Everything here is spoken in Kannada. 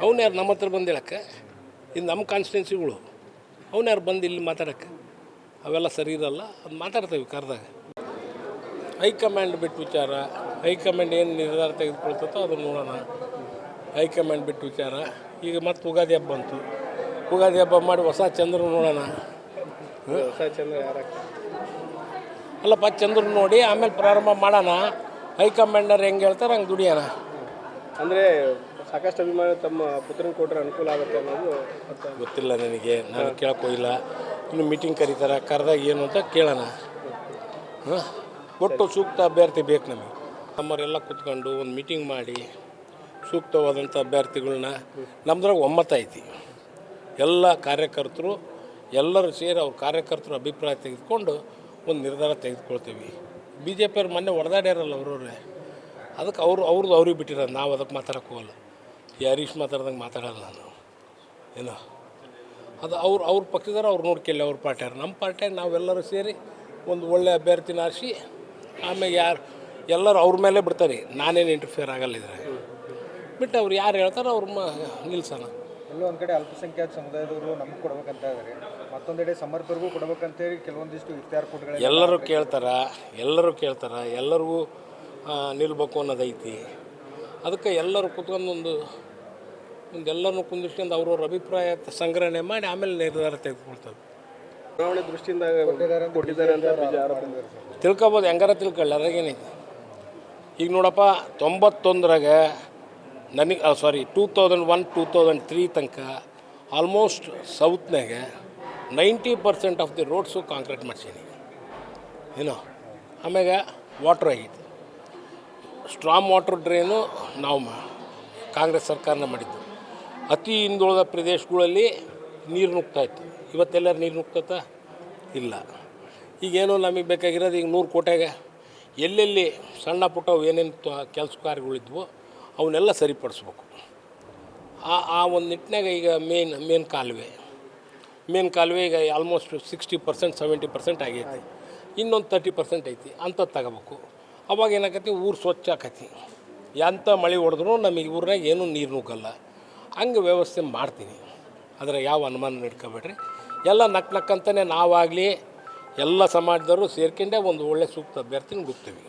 ಅವ್ನು ಯಾರು ನಮ್ಮ ಹತ್ರ ಬಂದು ಹೇಳಕ್ಕೆ? ಇದು ನಮ್ಮ ಕಾನ್ಸ್ಟಿಟ್ಯೂನ್ಸಿಗಳು, ಅವ್ನು ಯಾರು ಬಂದು ಇಲ್ಲಿ ಮಾತಾಡೋಕ್ಕೆ? ಅವೆಲ್ಲ ಸರಿ ಇರಲ್ಲ. ಅದು ಮಾತಾಡ್ತೇವೆ ಕರೆದಾಗ. ಹೈಕಮಾಂಡ್ ಬಿಟ್ಟು ವಿಚಾರ, ಹೈಕಮಾಂಡ್ ಏನು ನಿರ್ಧಾರ ತೆಗೆದುಕೊಳ್ತೋ ಅದನ್ನು ನೋಡೋಣ. ಹೈಕಮಾಂಡ್ ಬಿಟ್ಟು ವಿಚಾರ. ಈಗ ಮತ್ತೆ ಉಗಾದಿ ಹಬ್ಬ ಬಂತು, ಉಗಾದಿ ಹಬ್ಬ ಮಾಡಿ ಹೊಸ ಚಂದ್ರ ನೋಡೋಣ. ಹೊಸ ಚಂದ್ರ ಯಾರು ಅಲ್ಲಪ್ಪ, ಚಂದ್ರ ನೋಡಿ ಆಮೇಲೆ ಪ್ರಾರಂಭ ಮಾಡೋಣ. ಹೈಕಮಾಂಡರ್ ಹೆಂಗೆ ಹೇಳ್ತಾರೆ ಹಂಗೆ ದುಡಿಯೋಣ. ಅಂದರೆ ಸಾಕಷ್ಟು ಅಭಿಮಾನ ತಮ್ಮ ಪುತ್ರನ ಕೊಟ್ಟರೆ ಅನುಕೂಲ ಆಗುತ್ತೆ ಅನ್ನೋದು ಗೊತ್ತಿಲ್ಲ ನನಗೆ, ನಾನು ಕೇಳೋಕ್ಕೋಗಿಲ್ಲ. ಇನ್ನು ಮೀಟಿಂಗ್ ಕರೀತಾರೆ, ಕರೆದಾಗ ಏನು ಅಂತ ಕೇಳೋಣ. ಹಾಂ, ಒಟ್ಟು ಸೂಕ್ತ ಅಭ್ಯರ್ಥಿ ಬೇಕು ನಮಗೆ. ನಮ್ಮವರೆಲ್ಲ ಕೂತ್ಕೊಂಡು ಒಂದು ಮೀಟಿಂಗ್ ಮಾಡಿ ಸೂಕ್ತವಾದಂಥ ಅಭ್ಯರ್ಥಿಗಳನ್ನ, ನಮ್ದ್ರಾಗ ಒಮ್ಮತ ಐತಿ. ಎಲ್ಲ ಕಾರ್ಯಕರ್ತರು ಎಲ್ಲರೂ ಸೇರಿ ಅವ್ರ ಕಾರ್ಯಕರ್ತರು ಅಭಿಪ್ರಾಯ ತೆಗೆದುಕೊಂಡು ಒಂದು ನಿರ್ಧಾರ ತೆಗೆದುಕೊಳ್ತೀವಿ. ಬಿ ಜೆ ಪಿಯವ್ರು ಮೊನ್ನೆ ಹೊಡೆದಾಡ್ಯಾರಲ್ಲ ಅವ್ರವ್ರೆ, ಅದಕ್ಕೆ ಅವ್ರದ್ದು ಅವ್ರಿಗೆ ಬಿಟ್ಟಿರೋದು. ನಾವು ಅದಕ್ಕೆ ಮಾತಾಡೋಕ್ಕೆ ಹೋಗಲ್ಲ. ಈ ಹರೀಶ್ ಮಾತಾಡ್ದಂಗೆ ಮಾತಾಡೋಲ್ಲ ನಾನು. ಏನೋ ಅದು ಅವ್ರ ಪಕ್ಷದವ್ರು ಅವ್ರು ನೋಡ್ಕೊಳ್ಳಿ, ಅವ್ರ ಪಾರ್ಟಿಯವ್ರು. ನಮ್ಮ ಪಾರ್ಟಿಯಾಗ ನಾವೆಲ್ಲರೂ ಸೇರಿ ಒಂದು ಒಳ್ಳೆ ಅಭ್ಯರ್ಥಿನ ಆರಿಸಿ ಆಮೇಲೆ ಯಾರು ಎಲ್ಲರೂ ಅವ್ರ ಮೇಲೆ ಬಿಡ್ತಾರೆ. ನಾನೇನು ಇಂಟರ್ಫಿಯರ್ ಆಗಲ್ಲ ಇದ್ರೆ ಬಿಟ್ಟು ಅವ್ರು ಯಾರು ಹೇಳ್ತಾರೋ ಅವ್ರ ನಿಲ್ಸೋಣ. ಎಲ್ಲೋ ಒಂದು ಕಡೆ ಅಲ್ಪಸಂಖ್ಯಾತ ಸಮುದಾಯದವರು ನಮ್ಗೆ ಕೊಡ್ಬೇಕಂತ ಇದ್ದಾರೆ, ಮತ್ತೊಂದೆಡೆ ಸಮರ್ಪರಿಗೂ ಕೊಡ್ಬೇಕಂತೇಳಿ ಕೆಲವೊಂದಿಷ್ಟು ಇತ್ಯಾರ ಕೊಟ್ಟಗಳು ಎಲ್ಲರೂ ಕೇಳ್ತಾರೆ, ಎಲ್ಲರಿಗೂ ನಿಲ್ಬೇಕು ಅನ್ನೋದೈತಿ. ಅದಕ್ಕೆ ಎಲ್ಲರೂ ಕೂತ್ಕೊಂಡು ಎಲ್ಲರನ್ನೂ ಕುಂದಿಸ್ಕೊಂಡು ಅವ್ರವ್ರ ಅಭಿಪ್ರಾಯ ಸಂಗ್ರಹಣೆ ಮಾಡಿ ಆಮೇಲೆ ನಿರ್ಧಾರ ತೆಗೆದುಕೊಳ್ತಾರೆ. ಚುನಾವಣೆ ದೃಷ್ಟಿಯಿಂದ ಕೊಟ್ಟಿದ್ದಾರೆ ಅಂತ ಆರೋಪ ತಿಳ್ಕೊಬೋದು, ಹೆಂಗಾರ ತಿಳ್ಕೊಳ್ಳಿ, ಅದ್ರಾಗೇನೈತಿ. ಈಗ ನೋಡಪ್ಪ, 91ರಾಗ ನನಗೆ 2001 2003 ತನಕ ಆಲ್ಮೋಸ್ಟ್ ಸೌತ್ನಾಗ 90% ಆಫ್ ದಿ ರೋಡ್ಸು ಕಾಂಕ್ರೀಟ್ ಮಾಡ್ಸೀನಿ. ಏನೋ ಆಮ್ಯಾಗ ವಾಟ್ರ್ ಆಗೈತಿ. ಸ್ಟ್ರಾಮ್ ವಾಟ್ರ್ ಡ್ರೈನು ನಾವು ಕಾಂಗ್ರೆಸ್ ಸರ್ಕಾರನ ಮಾಡಿದ್ದು. ಅತಿ ಹಿಂದುಳಿದ ಪ್ರದೇಶಗಳಲ್ಲಿ ನೀರು ನುಗ್ತಾಯಿತ್ತು. ಇವತ್ತೆಲ್ಲರೂ ನೀರು ನುಗ್ತತ ಇಲ್ಲ. ಈಗೇನು ನಮಗೆ ಬೇಕಾಗಿರೋದು, ಈಗ 100 ಕೋಟಿಯಾಗ ಎಲ್ಲೆಲ್ಲಿ ಸಣ್ಣ ಪುಟ್ಟವು ಏನೇನು ಕೆಲಸ ಕಾರ್ಯಗಳಿದ್ವೋ ಅವನ್ನೆಲ್ಲ ಸರಿಪಡಿಸ್ಬೇಕು. ಆ ಒಂದು ನಿಟ್ಟಿನಾಗ ಈಗ ಮೇನ್ ಕಾಲುವೆ ಈಗ ಆಲ್ಮೋಸ್ಟ್ 60% 70% ಆಗೈತಿ. ಇನ್ನೊಂದು 30% ಐತಿ, ಅಂಥದ್ದು ತಗೋಬೇಕು. ಅವಾಗ ಏನಾಕತಿ, ಊರು ಸ್ವಚ್ಛ ಆಕತಿ. ಎಂಥ ಮಳೆ ಹೊಡೆದ್ರೂ ನಮಗೆ ಊರಾಗ ಏನೂ ನೀರು ನುಗ್ಗಲ್ಲ. ಹಂಗೆ ವ್ಯವಸ್ಥೆ ಮಾಡ್ತೀನಿ. ಆದರೆ ಯಾವ ಅನುಮಾನ ಇಟ್ಕೋಬೇಡ್ರಿ. ಎಲ್ಲ ನಕ್ಕಂತಲೇ ನಾವಾಗಲಿ ಎಲ್ಲ ಸಮಾಜದವರು ಸೇರ್ಕೊಂಡೆ ಒಂದು ಒಳ್ಳೆ ಸೂಕ್ತ ಅಭ್ಯರ್ಥಿನ ಗುರ್ತೀವಿ.